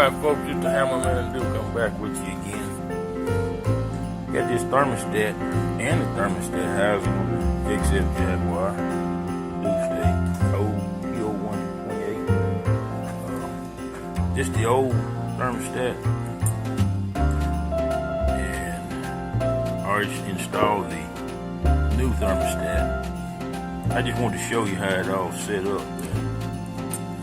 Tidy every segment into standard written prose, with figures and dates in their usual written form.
Alright folks, just the Hammerman do come back with you again. Got this thermostat and the thermostat housing on the XF Jaguar. Reduced a old P0128. Just the old thermostat. And I already installed the new thermostat. I just wanted to show you how it all set up.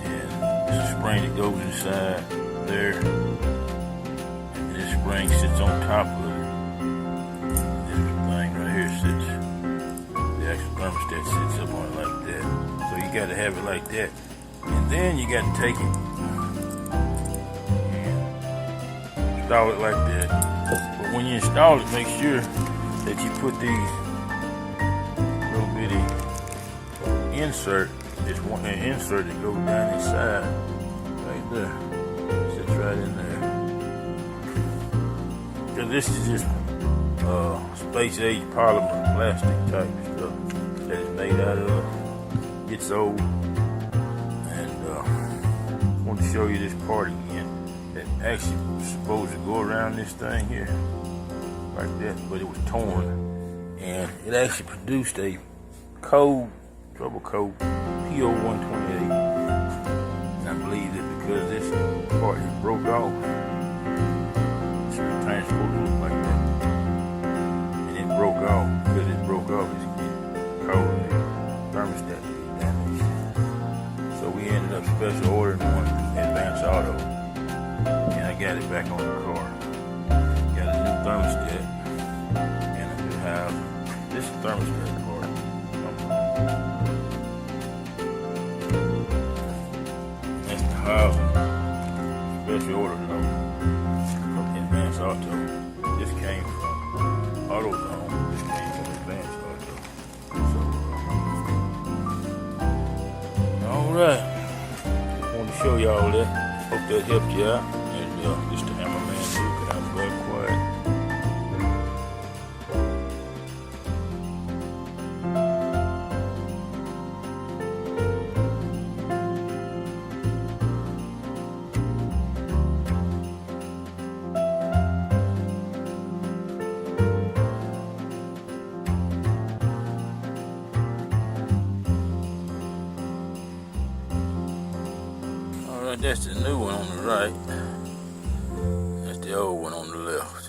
There's a spring that goes inside there, and this spring sits on top of it. This thing right here sits, the actual thermostat sits up on it like that. So you got to have it like that, and then you got to take it and install it like that. But when you install it, make sure that you put these little bitty insert. This one insert that goes down inside, right there. Sits right in there. Cause this is just space age polymer plastic type stuff that it's made out of. It's old, and I want to show you this part again. That actually was supposed to go around this thing here, like that, but it was torn, and it actually produced a trouble code P0128. And I believe that because this part is broke off, this thing's supposed to look like that. And it broke off. Because it broke off, it's caused the thermostat to be damaged. So we ended up special ordering one advance auto. And I got it back on the car. Got a new thermostat. And I do have this thermostat part. Special order note from Advance Auto. This came from AutoZone. This came from Advance Auto. So, alright. Want to show y'all that. Hope that helped you out. And this the Hammerman Luke, and I'm very quiet. That's the new one on the right. That's the old one on the left.